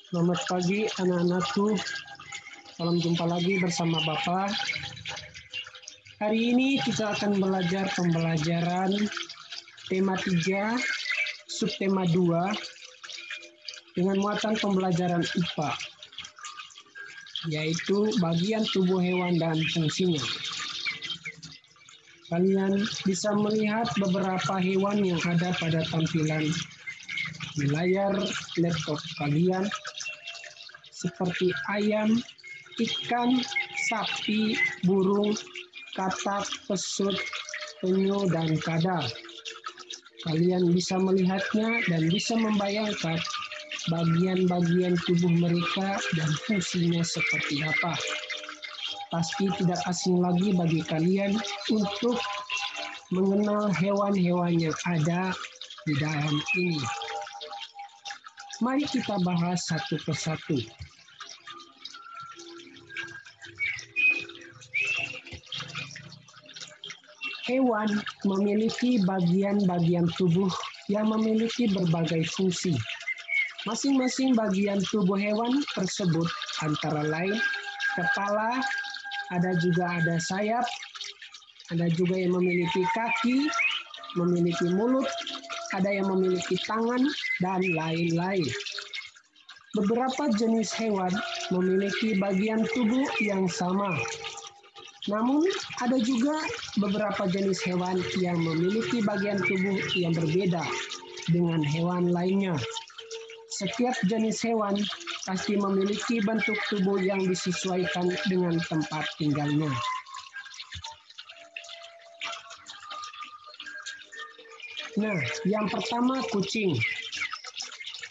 Selamat pagi anak-anakku. Salam jumpa lagi bersama Bapak. Hari ini kita akan belajar pembelajaran tema 3, subtema 2 dengan muatan pembelajaran IPA, yaitu bagian tubuh hewan dan fungsinya. Kalian bisa melihat beberapa hewan yang ada pada tampilan di layar laptop kalian, seperti ayam, ikan, sapi, burung, katak, pesut, penyu, dan kadal. Kalian bisa melihatnya dan bisa membayangkan bagian-bagian tubuh mereka dan fungsinya seperti apa. Pasti tidak asing lagi bagi kalian untuk mengenal hewan-hewan yang ada di dalam ini. Mari kita bahas satu persatu. Hewan memiliki bagian-bagian tubuh yang memiliki berbagai fungsi. Masing-masing bagian tubuh hewan tersebut antara lain kepala, ada sayap, ada juga yang memiliki kaki, memiliki mulut, ada yang memiliki tangan, dan lain-lain. Beberapa jenis hewan memiliki bagian tubuh yang sama. Namun, ada juga beberapa jenis hewan yang memiliki bagian tubuh yang berbeda dengan hewan lainnya. Setiap jenis hewan pasti memiliki bentuk tubuh yang disesuaikan dengan tempat tinggalnya. Nah, yang pertama kucing.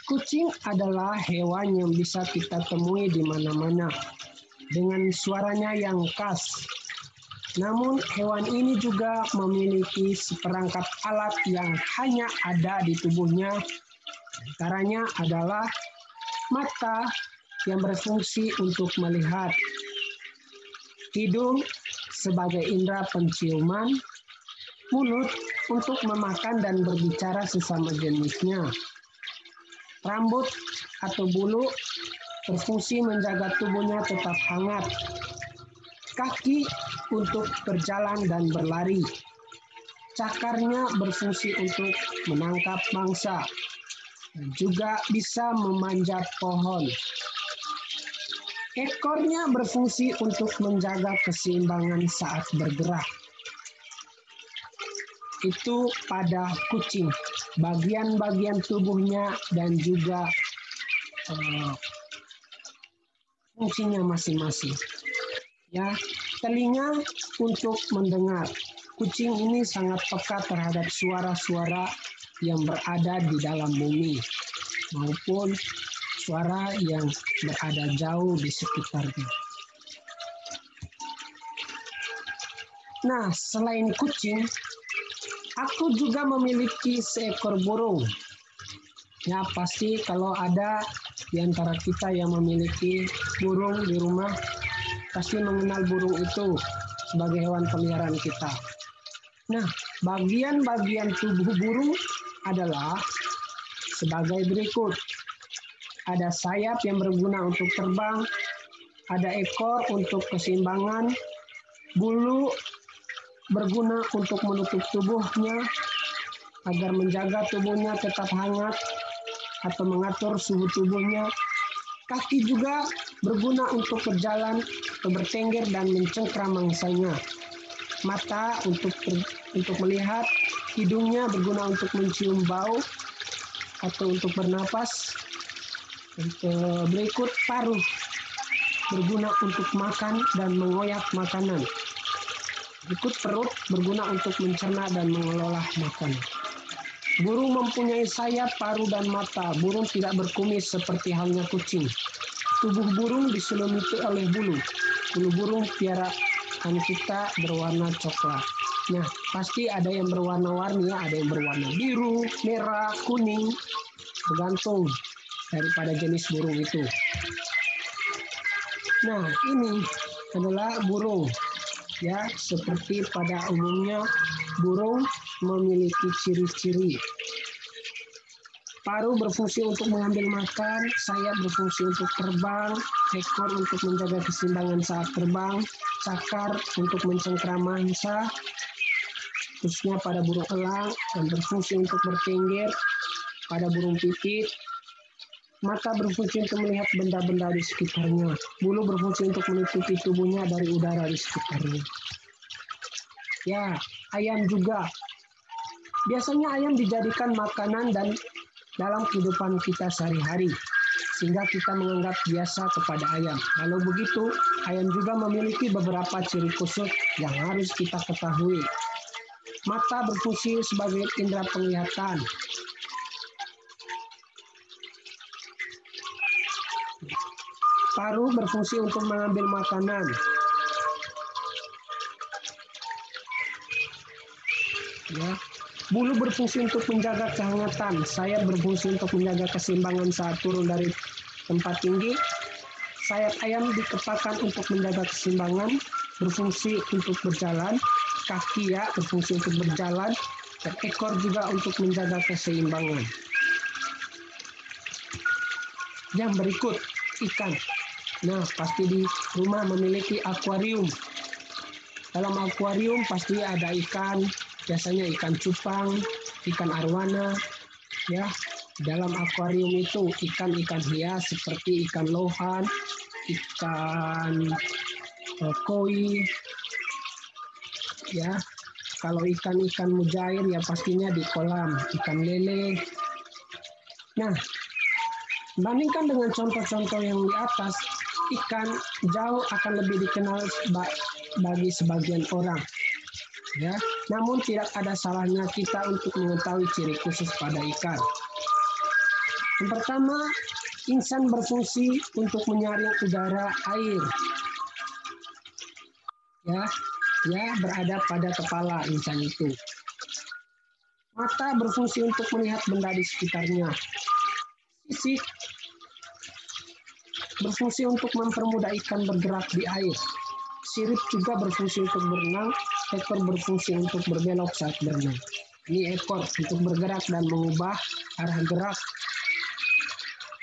Kucing adalah hewan yang bisa kita temui di mana-mana dengan suaranya yang khas. Namun hewan ini juga memiliki seperangkat alat yang hanya ada di tubuhnya. Antaranya adalah mata yang berfungsi untuk melihat, hidung sebagai indera penciuman, mulut untuk memakan dan berbicara sesama jenisnya, rambut atau bulu berfungsi menjaga tubuhnya tetap hangat, kaki untuk berjalan dan berlari. Cakarnya berfungsi untuk menangkap mangsa dan juga bisa memanjat pohon. Ekornya berfungsi untuk menjaga keseimbangan saat bergerak. Itu pada kucing, bagian-bagian tubuhnya dan juga fungsinya masing-masing. Ya, telinga untuk mendengar. Kucing ini sangat peka terhadap suara-suara yang berada di dalam bumi maupun suara yang berada jauh di sekitarnya. Nah, selain kucing, aku juga memiliki seekor burung. Ya, pasti kalau ada di antara kita yang memiliki burung di rumah, pasti mengenal burung itu sebagai hewan peliharaan kita. Nah, bagian-bagian tubuh burung adalah sebagai berikut. Ada sayap yang berguna untuk terbang, ada ekor untuk keseimbangan, bulu berguna untuk menutup tubuhnya agar menjaga tubuhnya tetap hangat atau mengatur suhu tubuhnya. Kaki juga berguna untuk berjalan, bertengger dan mencengkram mangsanya. Mata untuk melihat, hidungnya berguna untuk mencium bau atau untuk bernapas. Berikut paruh berguna untuk makan dan mengoyak makanan. Berikut perut berguna untuk mencerna dan mengelola makanan. Burung mempunyai sayap, paruh, dan mata. Burung tidak berkumis seperti halnya kucing. Tubuh burung diselimuti oleh bulu. Bulu burung piaraan kita berwarna coklat. Nah, pasti ada yang berwarna-warni, ada yang berwarna biru, merah, kuning, tergantung daripada jenis burung itu. Nah, ini adalah burung. Ya, seperti pada umumnya burung memiliki ciri-ciri. Paruh berfungsi untuk mengambil makan, sayap berfungsi untuk terbang, ekor untuk menjaga keseimbangan saat terbang, cakar untuk mencengkram mangsa, khususnya pada burung elang, dan berfungsi untuk bertengger pada burung pipit. Mata berfungsi untuk melihat benda-benda di sekitarnya. Bulu berfungsi untuk menutupi tubuhnya dari udara di sekitarnya. Ya, ayam juga. Biasanya ayam dijadikan makanan dan dalam kehidupan kita sehari-hari, sehingga kita menganggap biasa kepada ayam. Kalau begitu, ayam juga memiliki beberapa ciri khusus yang harus kita ketahui. Mata berfungsi sebagai indera penglihatan. Paruh berfungsi untuk mengambil makanan. Ya. Bulu berfungsi untuk menjaga kehangatan, sayap berfungsi untuk menjaga keseimbangan saat turun dari tempat tinggi. Sayap ayam dikepakkan untuk menjaga keseimbangan, berfungsi untuk berjalan, kaki ya berfungsi untuk berjalan, dan ekor juga untuk menjaga keseimbangan. Yang berikut, ikan. Nah, pasti di rumah memiliki akuarium. Dalam akuarium pasti ada ikan, biasanya ikan cupang, ikan arwana, ya. Dalam akuarium itu ikan-ikan hias seperti ikan lohan, ikan koi, ya. Kalau ikan-ikan mujair ya pastinya di kolam, ikan lele. Nah, bandingkan dengan contoh-contoh yang di atas, ikan jauh akan lebih dikenal bagi sebagian orang. Ya, namun tidak ada salahnya kita untuk mengetahui ciri khusus pada ikan. Yang pertama, insan berfungsi untuk menyaring udara air. Ya, berada pada kepala insan itu. Mata berfungsi untuk melihat benda di sekitarnya. Sisik berfungsi untuk mempermudah ikan bergerak di air. Sirip juga berfungsi untuk berenang, ekor berfungsi untuk berbelok saat berenang. Ini ekor untuk bergerak dan mengubah arah gerak.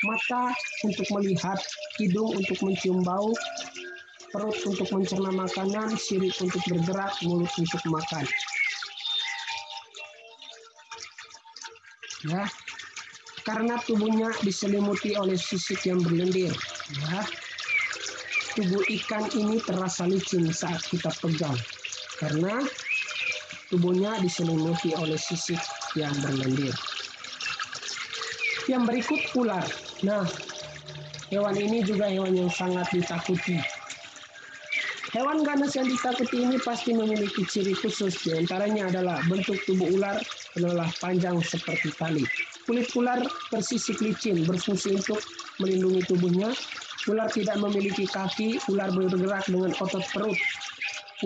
Mata untuk melihat, hidung untuk mencium bau, perut untuk mencerna makanan, sirip untuk bergerak, mulut untuk makan. Ya, karena tubuhnya diselimuti oleh sisik yang berlendir. Ya, tubuh ikan ini terasa licin saat kita pegang karena tubuhnya diselimuti oleh sisik yang berlendir. Yang berikut ular. Nah, hewan ini juga hewan yang sangat ditakuti. Hewan ganas yang ditakuti ini pasti memiliki ciri khusus. Di antaranya adalah bentuk tubuh ular adalah panjang seperti tali. Kulit ular bersisik licin, berfungsi untuk melindungi tubuhnya. Ular tidak memiliki kaki, ular bergerak dengan otot perut.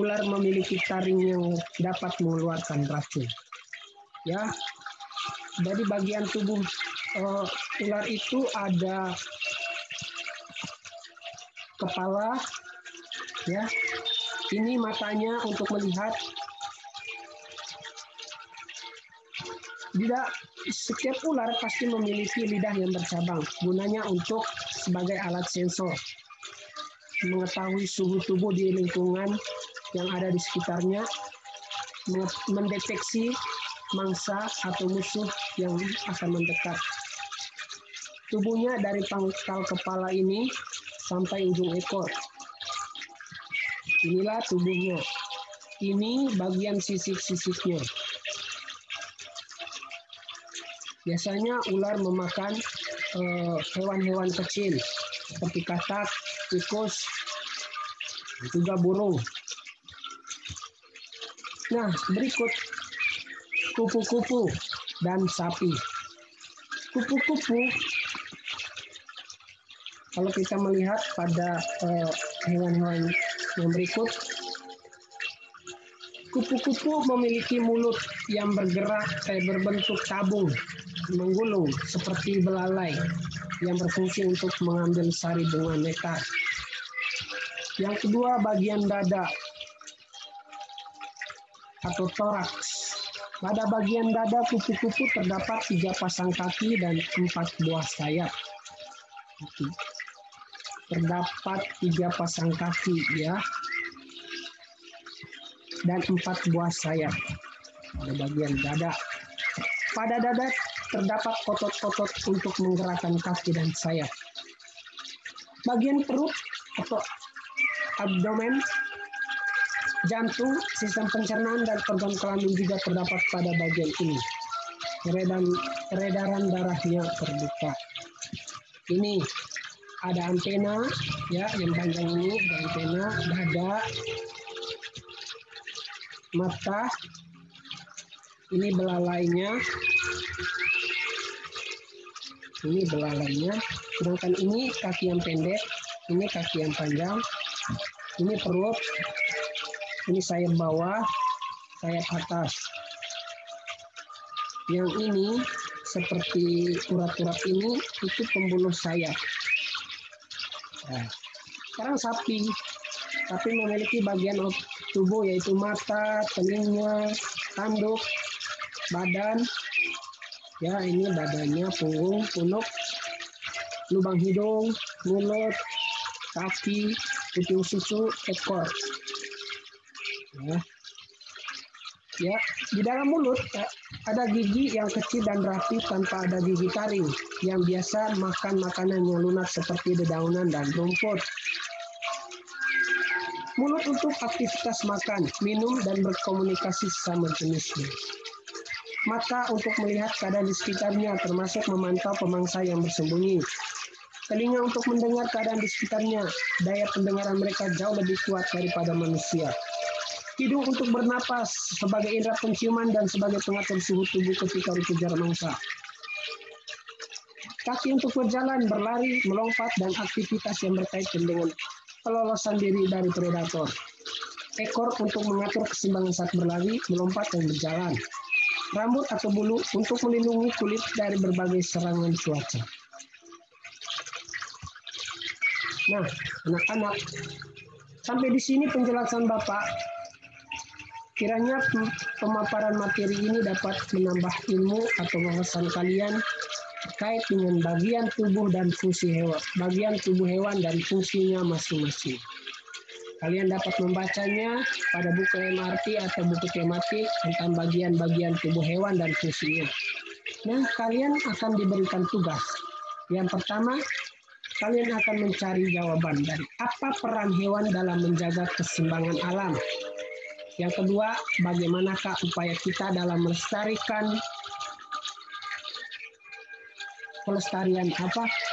Ular memiliki taring yang dapat mengeluarkan racun. Ya, dari bagian tubuh ular itu ada kepala, ya. Ini matanya untuk melihat. Tidak setiap ular pasti memiliki lidah yang bercabang, gunanya untuk sebagai alat sensor, mengetahui suhu tubuh di lingkungan yang ada di sekitarnya, mendeteksi mangsa atau musuh yang akan mendekat. Tubuhnya dari pangkal kepala ini sampai ujung ekor. Inilah tubuhnya. Ini bagian sisik-sisiknya. Biasanya ular memakan hewan-hewan kecil seperti katak, tikus, juga burung. Nah, berikut kupu-kupu dan sapi. Kupu-kupu, kalau kita melihat pada hewan-hewan yang berikut, kupu-kupu memiliki mulut yang berbentuk tabung, menggulung seperti belalai yang berfungsi untuk mengambil sari bunga nektar. Yang kedua, bagian dada atau toraks. Pada bagian dada kupu-kupu terdapat 3 pasang kaki dan 4 buah sayap. Terdapat 3 pasang kaki ya, dan 4 buah sayap pada bagian dada. Pada dada terdapat otot-otot untuk menggerakkan kaki dan sayap. Bagian perut atau abdomen, jantung, sistem pencernaan, dan organ kelamin juga terdapat pada bagian ini. Peredaran darahnya terbuka. Ini ada antena ya, yang panjang ini ada antena, dada, mata, ini belalainya, sedangkan ini kaki yang pendek, ini kaki yang panjang, ini perut, ini sayap bawah, sayap atas. Yang ini seperti urat-urat ini itu pembuluh sayap. Nah, sekarang sapi memiliki bagian tubuh yaitu mata, telinga, tanduk, badan. Ya, ini badannya, punggung, punuk, lubang hidung, mulut, kaki, puting susu, ekor. Ya, di dalam mulut ada gigi yang kecil dan rapi tanpa ada gigi taring yang biasa makan makanan yang lunak seperti dedaunan dan rumput. Mulut untuk aktivitas makan, minum, dan berkomunikasi sesama jenisnya. Mata untuk melihat keadaan di sekitarnya, termasuk memantau pemangsa yang bersembunyi. Telinga untuk mendengar keadaan di sekitarnya, daya pendengaran mereka jauh lebih kuat daripada manusia. Hidung untuk bernapas sebagai indera penciuman dan sebagai pengatur suhu tubuh ketika dikejar mangsa. Kaki untuk berjalan, berlari, melompat, dan aktivitas yang berkaitan dengan pelolosan diri dari predator. Ekor untuk mengatur keseimbangan saat berlari, melompat, dan berjalan. Rambut atau bulu untuk melindungi kulit dari berbagai serangan cuaca. Nah, anak-anak, sampai di sini penjelasan Bapak. Kiranya pemaparan materi ini dapat menambah ilmu atau wawasan kalian terkait dengan bagian tubuh dan fungsi hewan, bagian tubuh hewan dan fungsinya masing-masing. Kalian dapat membacanya pada buku MRT atau buku tematik tentang bagian-bagian tubuh hewan dan fungsinya. Nah, kalian akan diberikan tugas. Yang pertama, kalian akan mencari jawaban dari apa peran hewan dalam menjaga keseimbangan alam. Yang kedua, bagaimanakah upaya kita dalam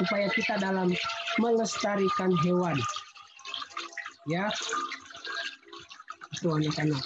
upaya kita dalam melestarikan hewan. Ya, itu anak-anak.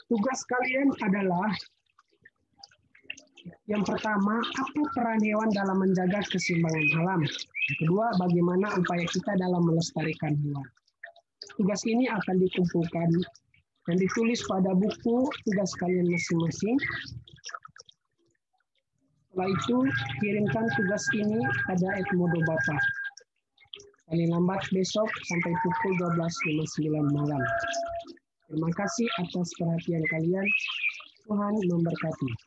Tugas kalian adalah yang pertama, apa peran hewan dalam menjaga keseimbangan alam? Yang kedua, bagaimana upaya kita dalam melestarikan hewan? Tugas ini akan dikumpulkan dan ditulis pada buku tugas kalian masing-masing. Setelah itu, kirimkan tugas ini pada Edmodo Bapak. Paling lambat besok sampai pukul 12.59 malam. Terima kasih atas perhatian kalian. Tuhan memberkati.